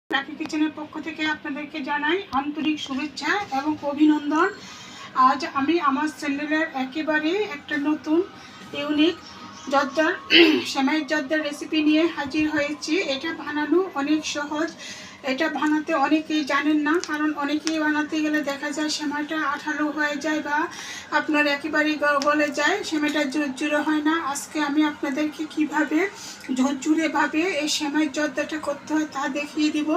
রাখি কিচেনের পক্ষ থেকে আপনাদেরকে জানাই আন্তরিক শুভেচ্ছা এবং অভিনন্দন। আজ আমি আমার চ্যানেলের একেবারে একটা নতুন ইউনিক জর্দার সেমাই জর্দার রেসিপি নিয়ে হাজির হয়েছি। এটা বানানো অনেক সহজ। এটা বানাতে অনেকেই জানেন না, কারণ অনেকেই বানাতে গেলে দেখা যায় সেমাইটা আঠালো হয়ে যায় বা আপনার একেবারেই গলে যায়, সেমাইটা ঝুরঝুরে হয় না। আজকে আমি আপনাদেরকে কিভাবে ঝুরঝুরেভাবে এই সেমাই জর্দাটা করতে হয় তা দেখিয়ে দিব।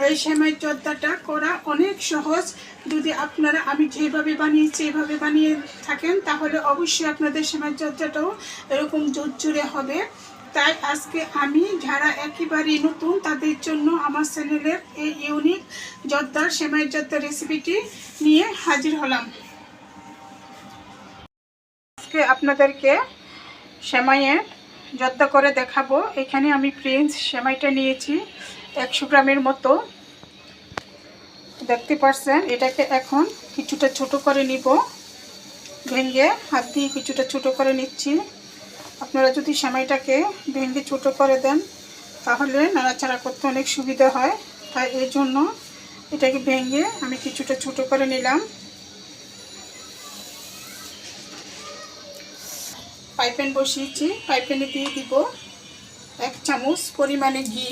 এই সেমাই জর্দাটা করা অনেক সহজ। যদি আপনারা আমি যেভাবে বানিয়েছি এভাবে বানিয়ে থাকেন তাহলে অবশ্যই আপনাদের সেমাই জর্দাটাও এরকম ঝুরঝুরে হবে। তাই আজকে আমি যারা একেবারেই নতুন তাদের জন্য আমার চ্যানেলের এই ইউনিক জর্দার সেমাই জর্দার রেসিপিটি নিয়ে হাজির হলাম। আজকে আপনাদেরকে সেমাইয়ের জর্দা করে দেখাবো। এখানে আমি প্রিন্স সেমাইটা নিয়েছি 100 গ্রামের মতো, দেখতে পাচ্ছেন। এটাকে এখন কিছুটা ছোট করে নিব, ভেঙে হাত দিয়ে কিছুটা ছোট করে নিচ্ছি। আপনারা যদি সেমাইটাকে ভেঙে ছোট করে দেন তাহলে নাড়াচাড়া করতে অনেক সুবিধা হয়, তাই এই জন্য এটাকে ভেঙে আমি কিছুটা ছোট করে নিলাম। ফ্রাই প্যান বসিয়েছি, ফ্রাই প্যানে দিয়ে দিব 1 চামচ পরিমাণে ঘি।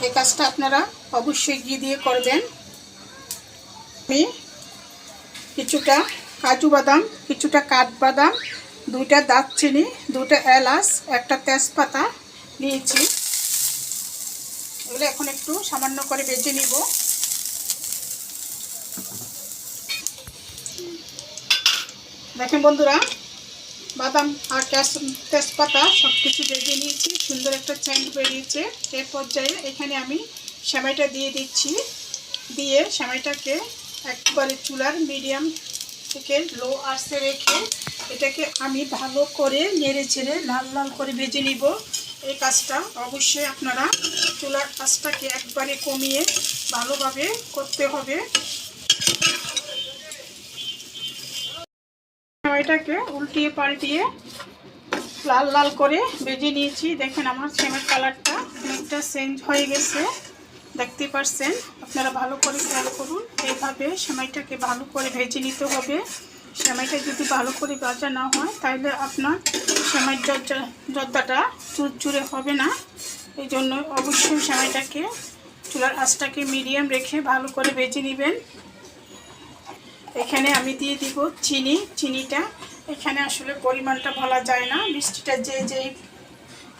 এই কাজটা আপনারা অবশ্যই ঘি দিয়ে করবেন। আমি কিছুটা কাজু বাদাম, কিছুটা কাঠবাদাম, 2টা দারচিনি, 2টা এলাচ, 1টা তেজপাতা নিয়েছি। এগুলো এখন একটু সামান্য করে ভেজে নিব। দেখেন বন্ধুরা, বাদাম আর তেজপাতা সব কিছু ভেজে নিয়েছি, সুন্দর একটা সেন্ট বেরিয়েছে। এই পর্যায়ে এখানে আমি সেমাইটা দিয়ে দিচ্ছি। দিয়ে সেমাইটাকে একবারে চুলার মিডিয়াম থেকে লো আঁচে রেখে এটাকে আমি ভালো করে নেড়ে ছেড়ে লাল লাল করে ভেজে নিব। এই কাজটা অবশ্যই আপনারা চুলার আঁচটাকে একবারে কমিয়ে ভালোভাবে করতে হবে। সেমাইটাকে উল্টিয়ে পাল্টিয়ে লাল লাল করে ভেজে নিয়েছি। দেখেন আমার সেমাইয়ের কালারটা অনেকটা চেঞ্জ হয়ে গেছে, দেখতে পাচ্ছেন। আপনারা ভালো করে খেয়াল করুন, এইভাবে সেমাইটাকে ভালো করে ভেজে নিতে হবে। সেমাইটা যদি ভালো করে ভাজা না হয় তাহলে আপনার সেমাই জর্দাটা চুরচুরে হবে না। এই জন্য অবশ্যই সেমাইটাকে চুলার আঁচটাকে মিডিয়াম রেখে ভালো করে ভেজে নেবেন। এখানে আমি দিয়ে দিব চিনি। চিনিটা এখানে আসলে পরিমাণটা বলা যায় না, মিষ্টিটা যেই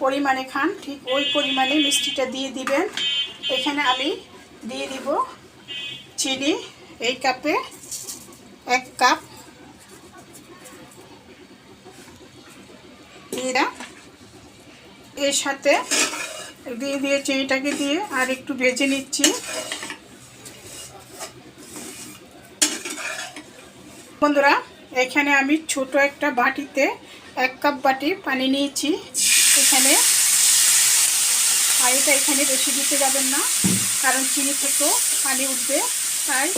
পরিমাণে খান ঠিক ওই পরিমাণে মিষ্টিটা দিয়ে দিবেন। এখানে আমি দিয়ে দিব চিনি, এই কাপে 1 কাপ এর সাথে দিয়ে চিনিটাকে দিয়ে আর একটু ভেজে নিচ্ছি। বন্ধুরা, এখানে আমি ছোট একটা বাটিতে 1 কাপ বাটি পানি নিয়েছি। এখানে পানিটা এখানে বেশি দিতে যাবেন না, কারণ চিনি থেকেও পানি উঠবে। তাই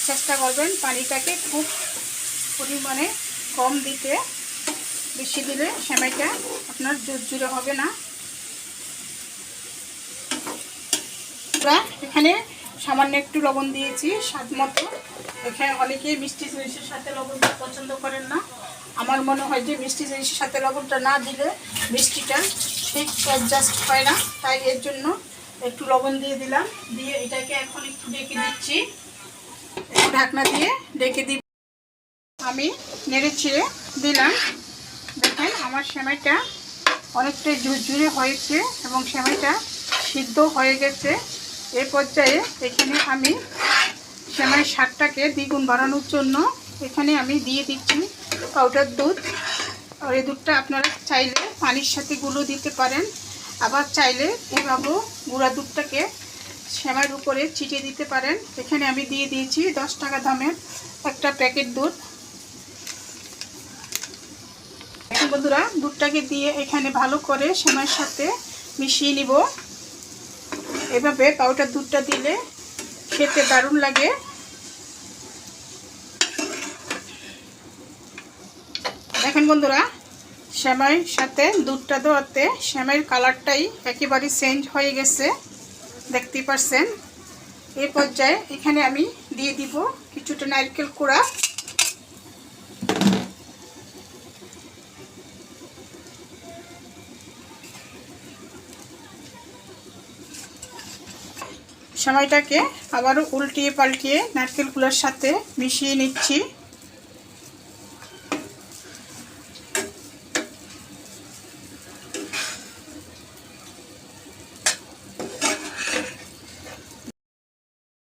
চেষ্টা করবেন পানিটাকে খুব পরিমাণে কম দিতে। বেশি দিলে সেমাইটা আপনার ঝুরঝুরে হবে না। এখানে সামান্য একটু লবণ দিয়েছি স্বাদ মতো। এখানে অনেকেই মিষ্টি জিনিসের সাথে লবণটা পছন্দ করেন না। আমার মনে হয় যে মিষ্টি জিনিসের সাথে লবণটা না দিলে মিষ্টিটা ঠিক অ্যাডজাস্ট হয় না, তাই এর জন্য একটু লবণ দিয়ে দিলাম। দিয়ে এটাকে এখন একটু ঢেকে দিচ্ছি, একটু ঢাকনা দিয়ে ঢেকে দিব। আমি নেড়ে ছেড়ে দিলাম। দেখেন আমার সেমাইটা অনেকটাই ঝুরঝুরে হয়েছে এবং সেমাইটা সিদ্ধ হয়ে গেছে। এই পর্যায়ে এখানে আমি সেমাই স্বাদটাকে দ্বিগুণ বাড়ানোর জন্য এখানে আমি দিয়ে দিচ্ছি পাউডার দুধ। আর এই দুধটা আপনারা চাইলে পানির সাথে গুলো দিতে পারেন, আবার চাইলে এভাবেও গুঁড়া দুধটাকে সেমাইয়ের উপরে ছিটিয়ে দিতে পারেন। এখানে আমি দিয়ে দিয়েছি 10 টাকা দামের একটা প্যাকেট দুধ। এখন বন্ধুরা, দুধটাকে দিয়ে এখানে ভালো করে সেমাইয়ের সাথে মিশিয়ে নিব। এভাবে পাউডার দুধটা দিলে খেতে দারুণ লাগে। দেখেন বন্ধুরা, সেমাইয়ের সাথে দুধটা দেওয়াতে সেমাইয়ের কালারটাই একেবারে চেঞ্জ হয়ে গেছে, দেখতেই পারছেন। এই পর্যায়ে এখানে আমি দিয়ে দিব কিছুটা নারকেল কুড়া। সেমাইটাকে আবারও উল্টিয়ে পাল্টিয়ে নারকেলগুলোর সাথে মিশিয়ে নিচ্ছি।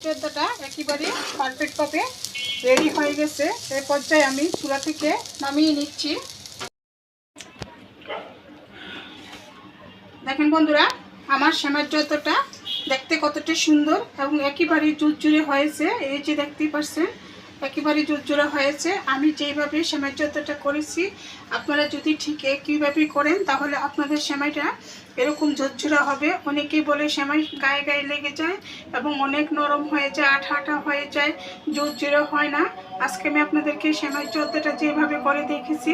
সেদ্ধটা একেবারে পারফেক্টভাবে রেডি হয়ে গেছে। এই পর্যায়ে আমি চুলা থেকে নামিয়ে নিচ্ছি। দেখেন বন্ধুরা, আমার সেমাইয়ের যতটা দেখতে কতটা সুন্দর এবং একেবারে জুরজুরে হয়েছে। এই যে দেখতেই পাচ্ছেন, একেবারে জুরজুরে হয়েছে। আমি যেইভাবে সেমাইয়ের যতটা করেছি, আপনারা যদি ঠিক একইভাবে করেন তাহলে আপনাদের সেমাইটা এরকম ঝরঝরা হবে। অনেকেই বলে সেমাই গায়ে গায়ে লেগে যায় এবং অনেক নরম হয়ে যায়, আঠা আঠা হয়ে যায়, ঝরঝরে হয় না। আজকে আমি আপনাদেরকে সেমাই চর্চাটা যেভাবে করে দেখেছি,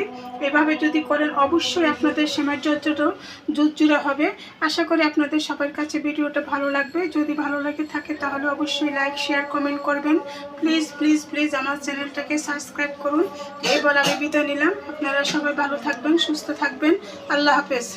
এভাবে যদি করেন অবশ্যই আপনাদের সেমাই চর্চাটাও ঝরঝরে হবে। আশা করি আপনাদের সবার কাছে ভিডিওটা ভালো লাগবে। যদি ভালো লাগে থাকে তাহলে অবশ্যই লাইক, শেয়ার, কমেন্ট করবেন। প্লিজ প্লিজ প্লিজ আমার চ্যানেলটাকে সাবস্ক্রাইব করুন। এই বলে আমি বিদায় নিলাম। আপনারা সবাই ভালো থাকবেন, সুস্থ থাকবেন। আল্লাহ হাফেজ।